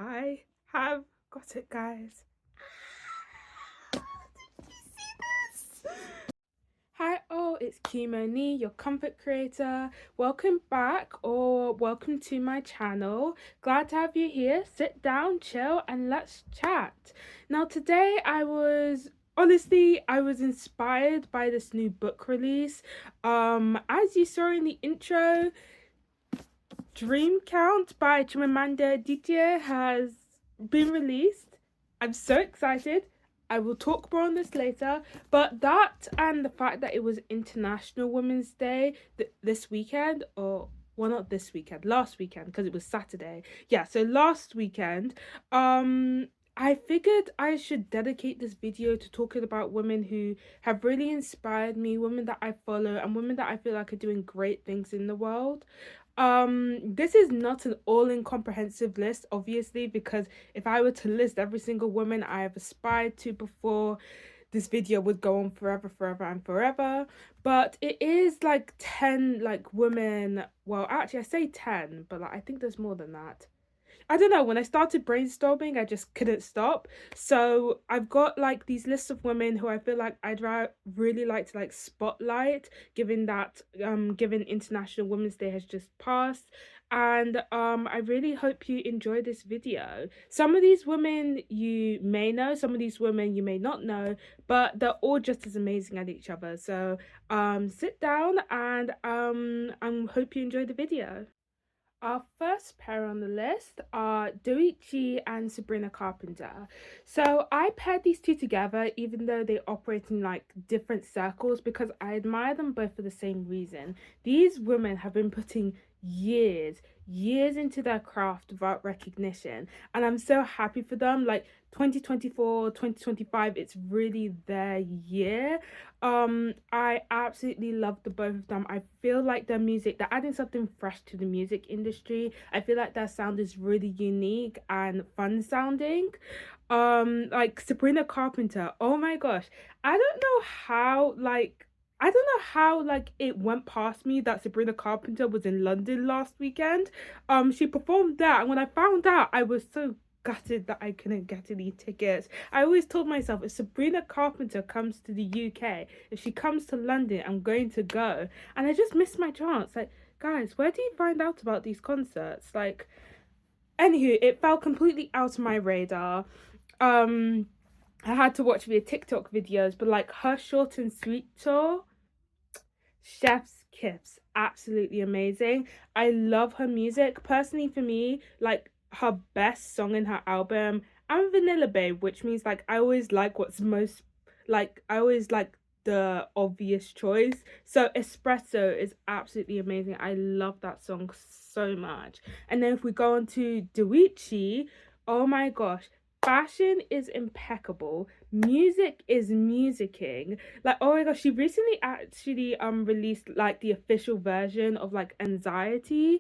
I have got it, guys. Did you see this? Hi, all, it's Kimoni, your comfort creator. Welcome back or welcome to my channel. Glad to have you here. Sit down, chill, and let's chat. Now, today I was inspired by this new book release. As you saw in the intro, Dream Count by Chimamanda Adichie has been released. I'm so excited. I will talk more on this later, but that and the fact that it was International Women's Day this weekend, or well, not this weekend, last weekend, because it was Saturday. Yeah, so last weekend, I figured I should dedicate this video to talking about women who have really inspired me, women that I follow, and women that I feel like are doing great things in the world. This is not an all-comprehensive list, obviously, because if I were to list every single woman I have aspired to before, this video would go on forever and forever. But it is like 10 like women, well, actually I say 10, but like I think there's more than that. I don't know, when I started brainstorming, I just couldn't stop. So I've got like these lists of women who I feel like really like to like spotlight, given that given International Women's Day has just passed. And I really hope you enjoy this video. Some of these women you may know, some of these women you may not know, but they're all just as amazing as each other. So sit down and I hope you enjoy the video. Our first pair on the list are Doechii and Sabrina Carpenter. So I paired these two together even though they operate in like different circles because I admire them both for the same reason. These women have been putting years into their craft without recognition, and I'm so happy for them. Like 2024, 2025, it's really their year. I absolutely love the both of them. I feel like their music, they're adding something fresh to the music industry. I feel like their sound is really unique and fun sounding. Like Sabrina Carpenter, oh my gosh, I don't know how it went past me that Sabrina Carpenter was in London last weekend. She performed there, and when I found out, I was so gutted that I couldn't get any tickets. I always told myself, if Sabrina Carpenter comes to the UK, if she comes to London, I'm going to go. And I just missed my chance. Like, guys, where do you find out about these concerts? Like, anywho, it fell completely out of my radar. I had to watch via TikTok videos, but like her short and sweet tour, chef's kiss, absolutely amazing. I love her music. Personally, for me, like her best song in her album, I'm Vanilla Babe, which means like I always like what's most like I always like the obvious choice. So Espresso is absolutely amazing. I love that song so much. And then if we go on to Doechii, oh my gosh, fashion is impeccable, music is musicking. Like, oh my gosh, she recently actually released like the official version of like Anxiety,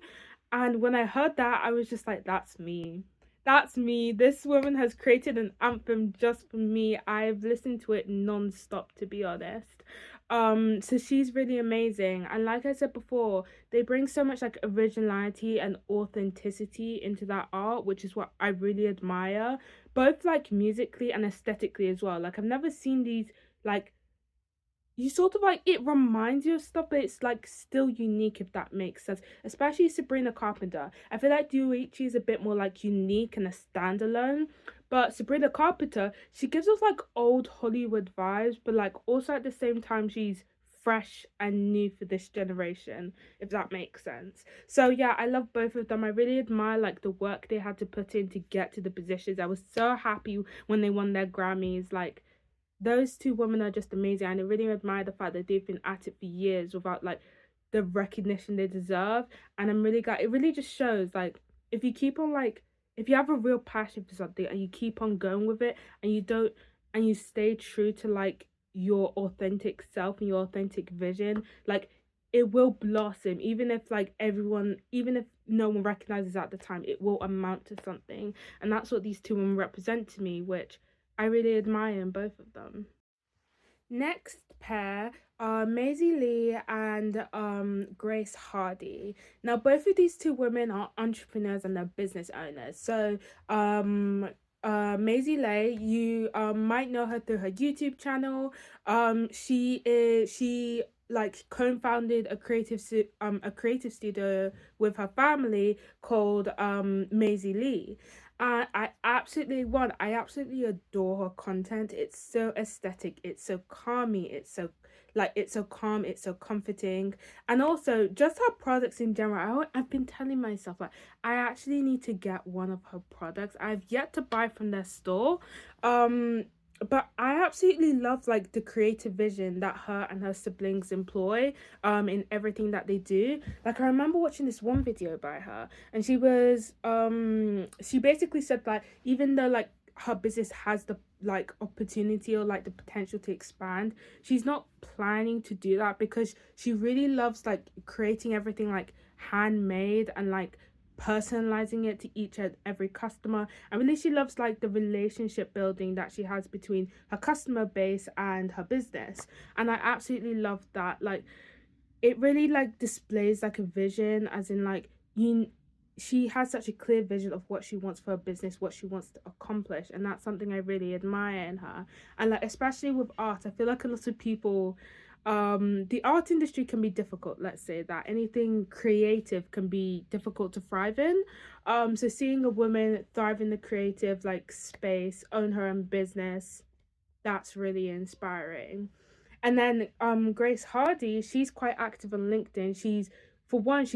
and when I heard that, I was just like, that's me. That's me. This woman has created an anthem just for me. I've listened to it non-stop, to be honest. So she's really amazing. And like I said before, they bring so much like originality and authenticity into that art, which is what I really admire, both like musically and aesthetically as well. Like I've never seen these like, you sort of like, it reminds you of stuff, but it's like still unique, if that makes sense. Especially Sabrina Carpenter. I feel like Doechii is a bit more like unique and a standalone, but Sabrina Carpenter, she gives us like old Hollywood vibes, but like also at the same time she's fresh and new for this generation, if that makes sense. So yeah, I love both of them. I really admire like the work they had to put in to get to the positions. I was so happy when they won their Grammys. Like, those two women are just amazing, and I really admire the fact that they've been at it for years without like the recognition they deserve. And I'm really glad. It really just shows like, if you keep on like, if you have a real passion for something and you keep on going with it, and you don't, and you stay true to like your authentic self and your authentic vision, like it will blossom. Even if like everyone, even if no one recognizes at the time, it will amount to something. And that's what these two women represent to me, which I really admire in both of them. Next pair are Maisie Lee and Grace Hardy. Now, both of these two women are entrepreneurs and they're business owners. So, Maisie Lee, you might know her through her YouTube channel. She like co-founded a creative studio with her family called Maisie Lee. I absolutely adore her content. It's so aesthetic, it's so calming, it's so calm, it's so comforting. And also just her products in general. I've been telling myself like I actually need to get one of her products. I've yet to buy from their store. Um but I absolutely love like the creative vision that her and her siblings employ in everything that they do. Like I remember watching this one video by her, and she basically said that even though like her business has the like opportunity or like the potential to expand, she's not planning to do that because she really loves like creating everything like handmade and like personalizing it to each and every customer. And really she loves like the relationship building that she has between her customer base and her business. And I absolutely love that. Like it really like displays like a vision, as in like you she has such a clear vision of what she wants for her business, what she wants to accomplish, and that's something I really admire in her. And like especially with art, I feel like a lot of people, the art industry can be difficult, let's say that anything creative can be difficult to thrive in. So seeing a woman thrive in the creative like space, own her own business, that's really inspiring. And then Grace Hardy, she's quite active on LinkedIn. She's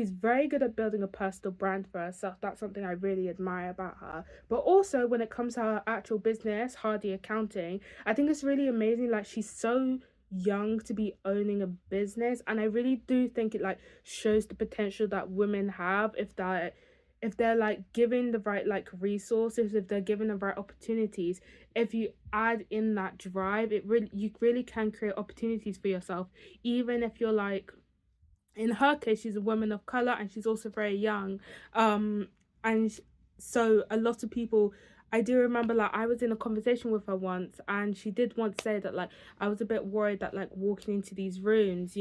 very good at building a personal brand for herself. That's something I really admire about her. But also when it comes to her actual business, Hardy Accounting, I think it's really amazing. Like she's so young to be owning a business, and I really do think it like shows the potential that women have if they're like given the right like resources, if they're given the right opportunities. If you add in that drive, you really can create opportunities for yourself, even if you're like, in her case she's a woman of color and she's also very young. And so a lot of people, I do remember like I was in a conversation with her once, and she did once say that like I was a bit worried that like walking into these rooms,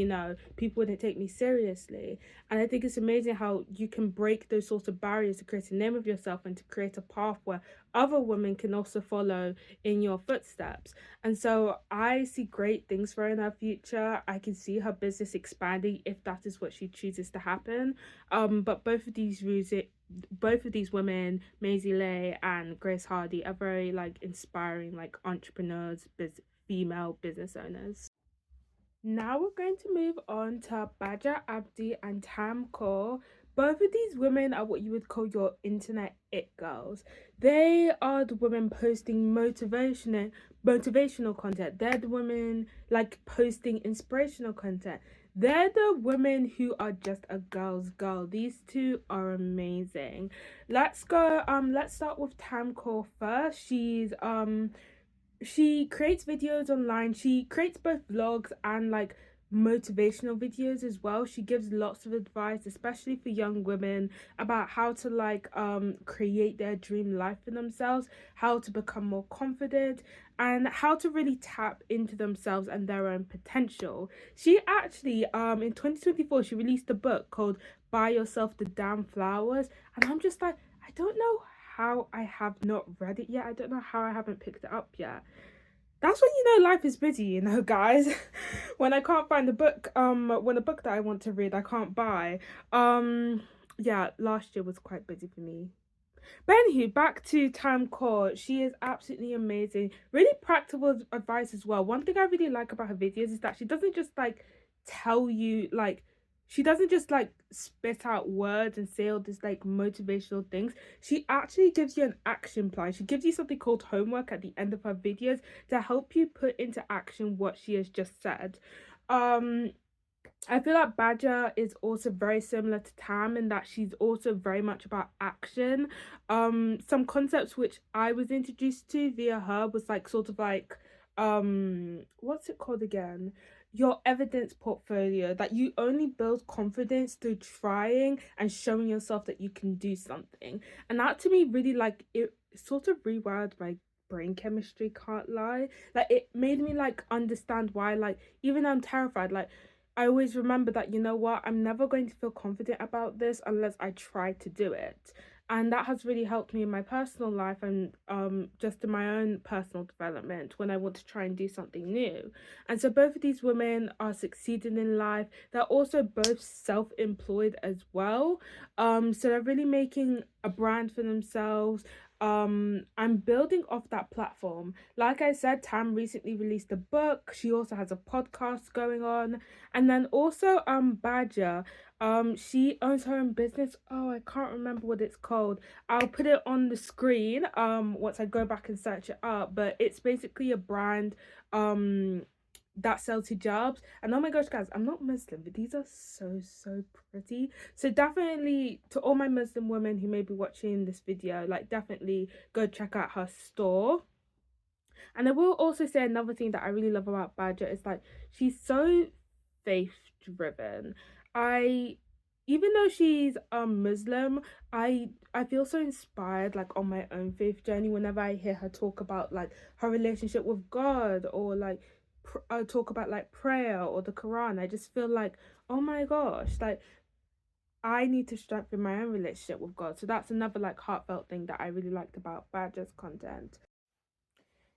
people wouldn't take me seriously. And I think it's amazing how you can break those sorts of barriers to create a name of yourself and to create a path where other women can also follow in your footsteps. And so I see great things for her in her future. I can see her business expanding if that is what she chooses to happen. But both of these women, Maisie Lee and Grace Hardy, are very like inspiring, like entrepreneurs, female business owners. Now we're going to move on to Baja Abdi and Tam Kaur. Both of these women are what you would call your internet it girls. They are the women posting motivational content. They're the women like posting inspirational content. They're the women who are just a girl's girl. These two are amazing. Let's start with Tam Kaur first. She creates videos online. She creates both vlogs and like motivational videos as well. She gives lots of advice, especially for young women, about how to like create their dream life for themselves, how to become more confident, and how to really tap into themselves and their own potential. She actually in 2024 she released a book called Buy Yourself the Damn Flowers, and I'm just like, I don't know how I have not read it yet. I don't know how I haven't picked it up yet. That's when you know life is busy, guys. When I can't find the book, when a book that I want to read I can't buy. Yeah, last year was quite busy for me. But anywho, back to Tam Kaur. She is absolutely amazing. Really practical advice as well. One thing I really like about her videos is that she doesn't just like tell you like she doesn't just like spit out words and say all this like motivational things. She actually gives you an action plan. She gives you something called homework at the end of her videos to help you put into action what she has just said. Um I feel like Badger is also very similar to Tam in that she's also very much about action. Some concepts which I was introduced to via her was like sort of like what's it called again? Your evidence portfolio, that you only build confidence through trying and showing yourself that you can do something. And that to me really like it sort of rewired my brain chemistry, can't lie. Like it made me like understand why, like, even though I'm terrified, like I always remember that, you know what, I'm never going to feel confident about this unless I try to do it. And that has really helped me in my personal life and just in my own personal development when I want to try and do something new. And so both of these women are succeeding in life. They're also both self-employed as well. So they're really making a brand for themselves. I'm building off that platform. Like I said, Tam recently released a book. She also has a podcast going on. And then also Badger, she owns her own business. Oh, I can't remember what it's called. I'll put it on the screen once I go back and search it up. But it's basically a brand that sells hijabs. And oh my gosh, guys, I'm not Muslim, but these are so pretty. So definitely, to all my Muslim women who may be watching this video, like definitely go check out her store. And I will also say another thing that I really love about Badger is like she's so faith driven. I Even though she's Muslim, I feel so inspired like on my own faith journey whenever I hear her talk about like her relationship with God, or like talk about like prayer or the Quran. I just feel like, oh my gosh, like I need to strengthen my own relationship with God. So that's another like heartfelt thing that I really liked about Badger's content.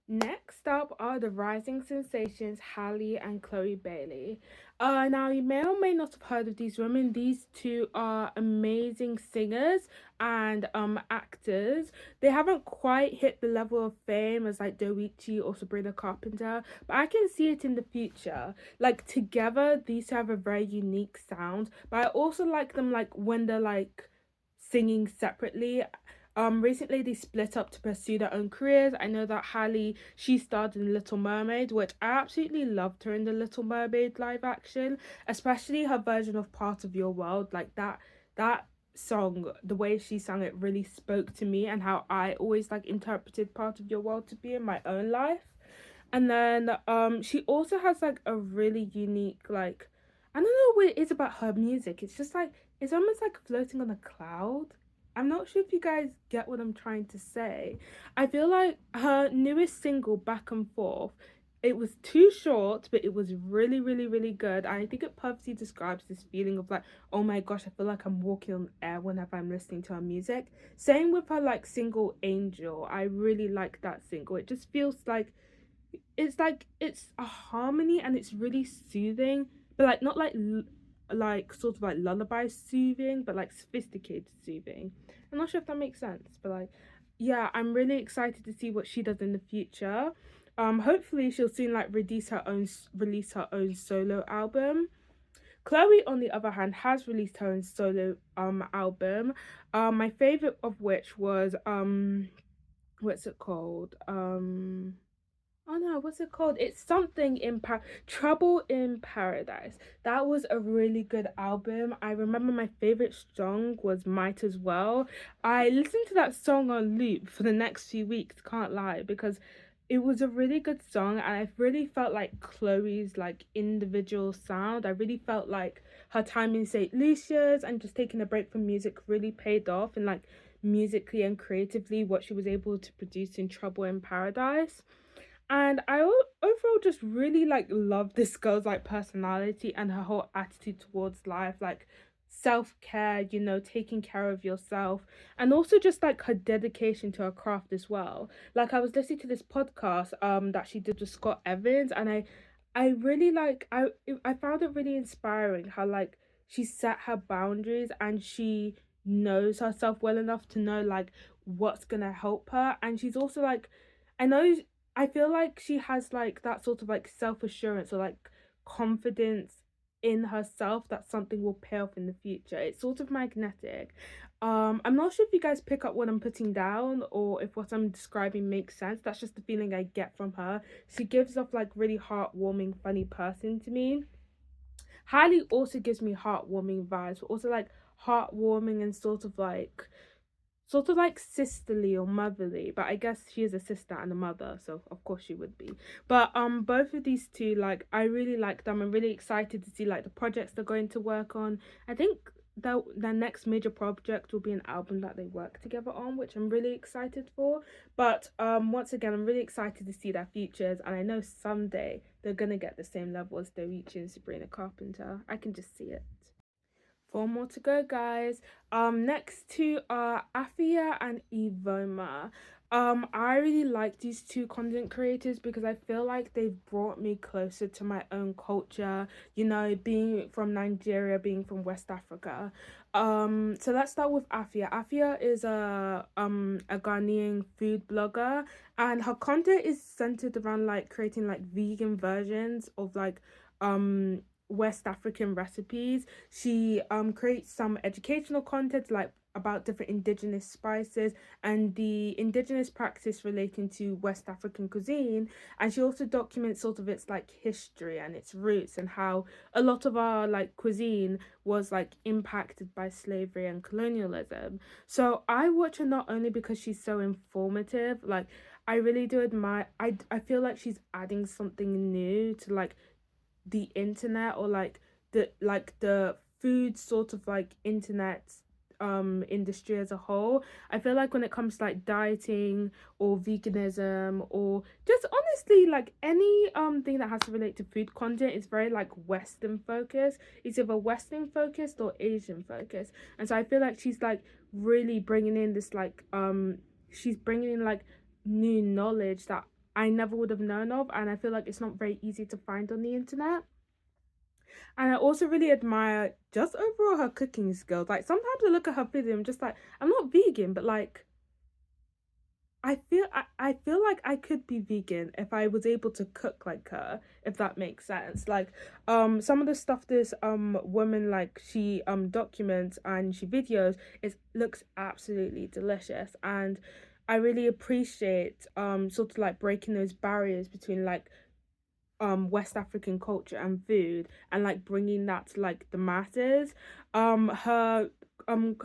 Next up are the rising sensations Halle and Chloe Bailey. Now you may or may not have heard of these women. These two are amazing singers and actors. They haven't quite hit the level of fame as like Doechii or Sabrina Carpenter, but I can see it in the future. Like together, these have a very unique sound. But I also like them like when they're like singing separately. Recently they split up to pursue their own careers. I know that Halle, she starred in Little Mermaid, which I absolutely loved her in the Little Mermaid live action, especially her version of Part of Your World. Like that song, the way she sang it really spoke to me and how I always like interpreted Part of Your World to be in my own life. And then she also has like a really unique like, I don't know what it is about her music. It's just like it's almost like floating on a cloud. I'm not sure if you guys get what I'm trying to say. I feel like her newest single, Back and Forth, it was too short, but it was really good. And I think it perfectly describes this feeling of like, oh my gosh, I feel like I'm walking on air whenever I'm listening to her music. Same with her like single Angel. I really like that single. It just feels like it's a harmony and it's really soothing, but like not like sort of like lullaby soothing, but like sophisticated soothing. I'm not sure if that makes sense, but like yeah, I'm really excited to see what she does in the future. Hopefully she'll soon like release her own solo album. Chloe, on the other hand, has released her own solo album. My favorite of which was what's it called? Oh no, what's it called? It's something in Trouble in Paradise. That was a really good album. I remember my favorite song was Might As Well. I listened to that song on loop for the next few weeks, can't lie, because it was a really good song and I really felt like Chloe's like individual sound. I really felt like her time in St. Lucia's and just taking a break from music really paid off, and like musically and creatively what she was able to produce in Trouble in Paradise. And overall just really like love this girl's like personality and her whole attitude towards life, like self-care, you know, taking care of yourself, and also just like her dedication to her craft as well. Like I was listening to this podcast that she did with Scott Evans, and I really like I found it really inspiring how like she set her boundaries and she knows herself well enough to know like what's gonna help her. And she's also like, I know, I feel like she has like that sort of like self-assurance or like confidence in herself that something will pay off in the future. It's sort of magnetic. I'm not sure if you guys pick up what I'm putting down or if what I'm describing makes sense. That's just the feeling I get from her. She gives off like really heartwarming, funny person to me. Halle also gives me heartwarming vibes, but also like heartwarming and sort of like sisterly or motherly, but I guess she is a sister and a mother, so of course she would be. But both of these two, like I really like them. I'm really excited to see like the projects they're going to work on. I think their next major project will be an album that they work together on, which I'm really excited for. But once again, I'm really excited to see their futures, and I know someday they're gonna get the same level as they're reaching Sabrina Carpenter. I can just see it. Four more to go, guys. Next two are Afia and Evoma. I really like these two content creators because I feel like they've brought me closer to my own culture, you know, being from Nigeria, being from West Africa. So let's start with Afia. Afia is a Ghanaian food blogger, and her content is centered around like creating like vegan versions of like West African recipes. She creates some educational content like about different indigenous spices and the indigenous practice relating to West African cuisine, and she also documents sort of its like history and its roots and how a lot of our like cuisine was like impacted by slavery and colonialism. So I watch her not only because she's so informative, like I really do admire, I feel like she's adding something new to like the internet, or like the food sort of like internet industry as a whole. I feel like when it comes to like dieting or veganism or just honestly like any thing that has to relate to food content, it's very like Western focused. It's either Western focused or Asian focused, and so I feel like she's like really bringing in this like she's bringing in like new knowledge that I never would have known of, and I feel like it's not very easy to find on the internet. And I also really admire just overall her cooking skills. Like sometimes I look at her video, I'm just like, I'm not vegan, but like I feel like I could be vegan if I was able to cook like her, if that makes sense. Like some of the stuff this woman like she documents and she videos, it looks absolutely delicious, and I really appreciate sort of like breaking those barriers between like West African culture and food, and like bringing that to like the masses. Her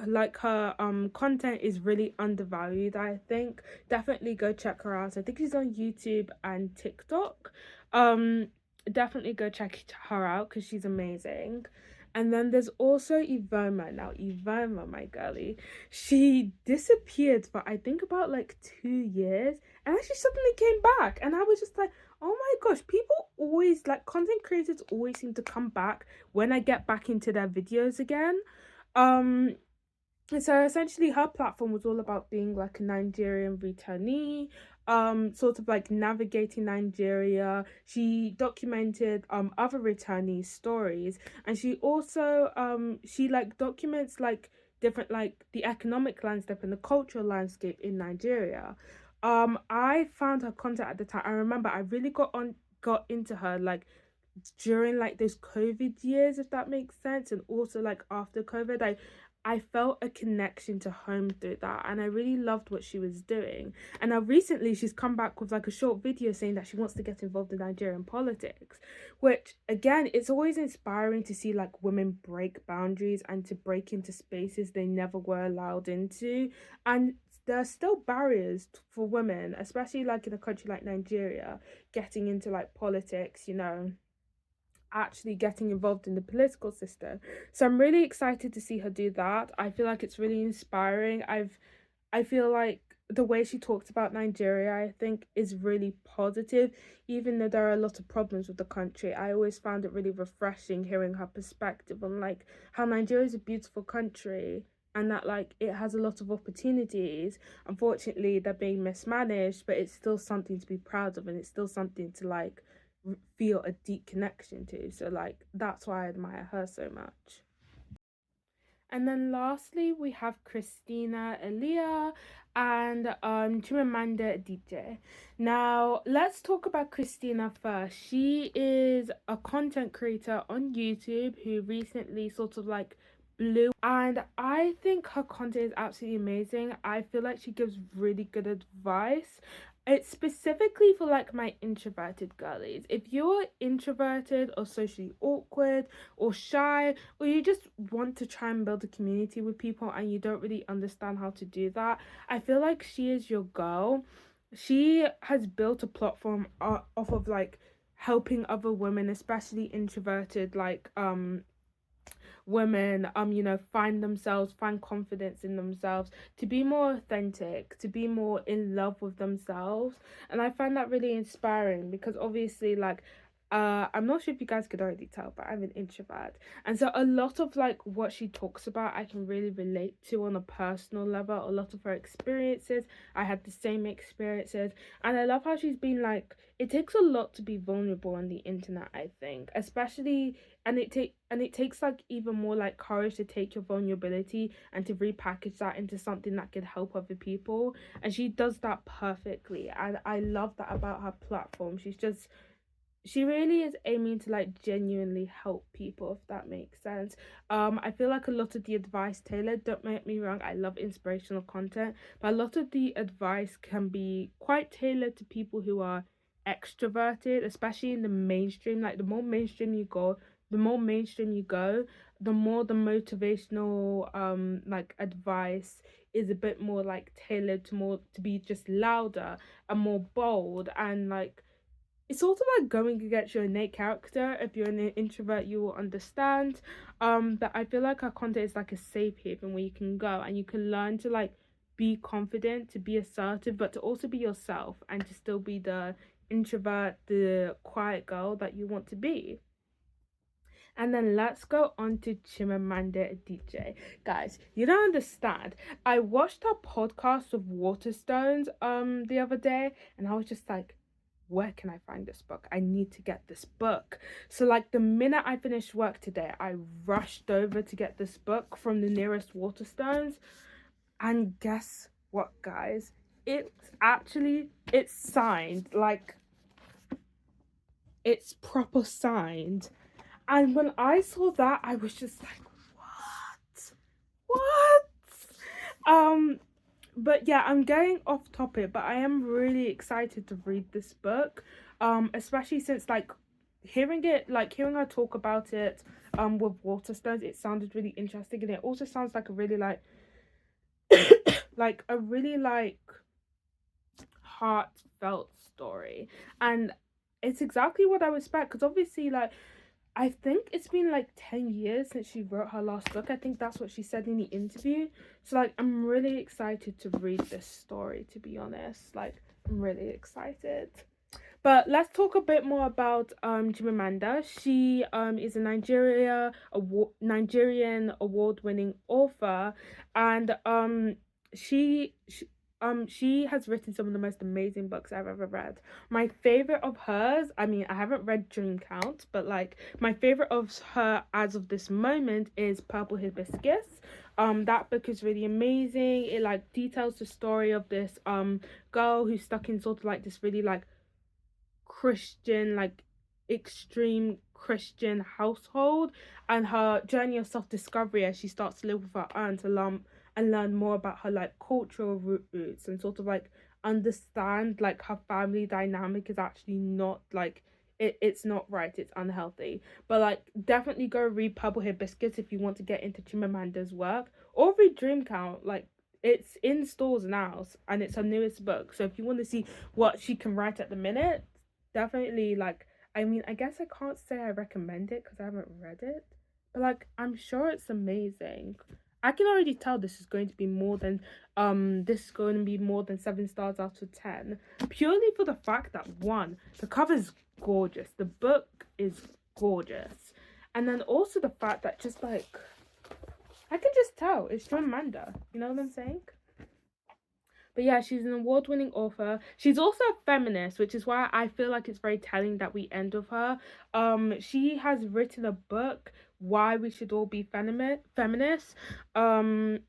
like her content is really undervalued, I think. Definitely go check her out. I think she's on YouTube and TikTok. um Definitely go check her out because she's amazing. And then there's also Ivoma. Now Ivoma, my girlie, she disappeared for I think about like 2 years, and then she suddenly came back, and I was just like, oh my gosh, people always like content creators always seem to come back when I get back into their videos again. Um so essentially her platform was all about being like a Nigerian returnee, sort of like navigating Nigeria. She documented other returnee stories, and she also she like documents like different like the economic landscape and the cultural landscape in Nigeria. I found her content at the time. I remember I really got into her like during like those COVID years, if that makes sense, and also like after COVID. I felt a connection to home through that, and I really loved what she was doing. And now recently she's come back with like a short video saying that she wants to get involved in Nigerian politics, which again, it's always inspiring to see like women break boundaries and to break into spaces they never were allowed into. And there are still barriers for women, especially like in a country like Nigeria, getting into like politics, you know, actually getting involved in the political system. So I'm really excited to see her do that. I feel like it's really inspiring. I feel like the way she talks about Nigeria, I think, is really positive, even though there are a lot of problems with the country. I always found it really refreshing hearing her perspective on like how Nigeria is a beautiful country and that like it has a lot of opportunities. Unfortunately, they're being mismanaged, but it's still something to be proud of, and it's still something to like feel a deep connection to. So like that's why I admire her so much. And then lastly, we have Christina Elia and Chimamanda DJ. Now, let's talk about Christina first. She is a content creator on YouTube who recently sort of like blew, and I think her content is absolutely amazing. I feel like she gives really good advice. It's specifically for like my introverted girlies. If you're introverted or socially awkward or shy, or you just want to try and build a community with people and you don't really understand how to do that, I feel like she is your girl. She has built a platform off of like helping other women, especially introverted like women find themselves, find confidence in themselves, to be more authentic, to be more in love with themselves. And I find that really inspiring because obviously, like, I'm not sure if you guys could already tell, but I'm an introvert. And so a lot of like what she talks about, I can really relate to on a personal level. A lot of her experiences, I had the same experiences. And I love how she's been like, it takes a lot to be vulnerable on the internet, I think. Especially, and it takes like even more like courage to take your vulnerability and to repackage that into something that could help other people. And she does that perfectly. And I love that about her platform. She really is aiming to like genuinely help people, if that makes sense. I feel like a lot of the advice tailored, don't make me wrong, I love inspirational content, but a lot of the advice can be quite tailored to people who are extroverted, especially in the mainstream. Like the more mainstream you go, the more the motivational like advice is a bit more like tailored to more to be just louder and more bold, and like it's sort of like going against your innate character. If you're an introvert, you will understand. But I feel like our content is like a safe haven where you can go and you can learn to like be confident, to be assertive, but to also be yourself and to still be the introvert, the quiet girl that you want to be. And then let's go on to Chimamanda Adichie. Guys, you don't understand. I watched a podcast of Waterstones the other day, and I was just like, where can I find this book? I need to get this book. So like the minute I finished work today, I rushed over to get this book from the nearest Waterstones. And guess what, guys? It's signed, like it's proper signed. And when I saw that, I was just like, what? What? But yeah, I'm getting off topic, but I am really excited to read this book. Especially since like hearing her talk about it with Waterstones, it sounded really interesting, and it also sounds like a really like like a really like heartfelt story. And it's exactly what I would expect, because obviously like I think it's been like 10 years since she wrote her last book. I think that's what she said in the interview. So, like, I'm really excited to read this story, to be honest. Like, I'm really excited. But let's talk a bit more about Chimamanda. She is a Nigerian award-winning author, and she has written some of the most amazing books I've ever read. My favorite of hers, I mean, I haven't read Dream Count, but like my favorite of her as of this moment is Purple Hibiscus. That book is really amazing. It like details the story of this girl who's stuck in sort of like this really like Christian, like extreme Christian household, and her journey of self-discovery as she starts to live with her aunt and learn more about her like cultural roots, and sort of like understand like her family dynamic is actually not like it's not right, it's unhealthy. But like definitely go read Purple Hibiscus if you want to get into Chimamanda's work, or read Dream Count. Like it's in stores now and it's her newest book, so if you want to see what she can write at the minute, definitely like, I mean, I guess I can't say I recommend it because I haven't read it, but like I'm sure it's amazing. I can already tell this is going to be more than 7 stars out of 10, purely for the fact that one, the cover is gorgeous, the book is gorgeous, and then also the fact that just like I can just tell it's John Manda. You know what I'm saying? But yeah, she's an award-winning author. She's also a feminist, which is why I feel like it's very telling that we end with her. She has written a book, Why We Should All Be Feminists. And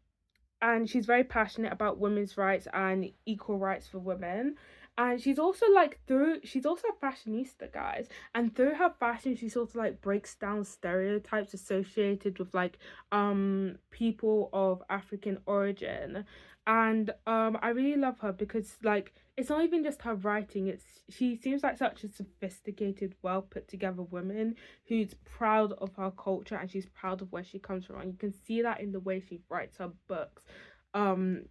she's very passionate about women's rights and equal rights for women. And she's also a fashionista, guys, and through her fashion she sort of like breaks down stereotypes associated with like people of African origin. And I really love her because like it's not even just her writing, it's she seems like such a sophisticated, well put together woman who's proud of her culture, and she's proud of where she comes from, and you can see that in the way she writes her books. um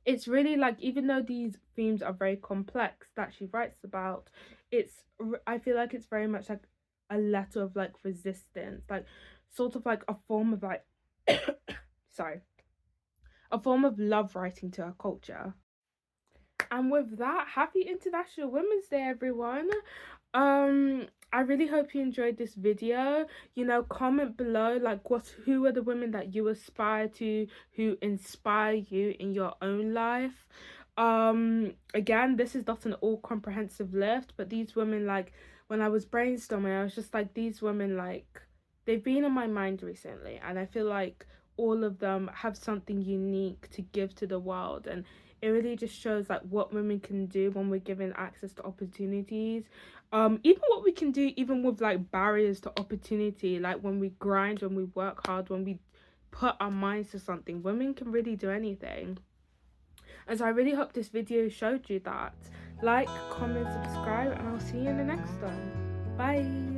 it's really like, even though these themes are very complex that she writes about, I feel like it's very much like a letter of like resistance. Like sort of like a form of like sorry, a form of love writing to our culture. And with that, happy International Women's Day, everyone. I really hope you enjoyed this video. You know, comment below like who are the women that you aspire to, who inspire you in your own life. Again, this is not an all comprehensive list, but these women, like, when I was brainstorming, I was just like, these women, like, they've been on my mind recently, and I feel like all of them have something unique to give to the world. And it really just shows like what women can do when we're given access to opportunities. Even what we can do even with like barriers to opportunity, like when we grind, when we work hard, when we put our minds to something, women can really do anything. And so I really hope this video showed you that. Like, comment, subscribe, and I'll see you in the next one. Bye.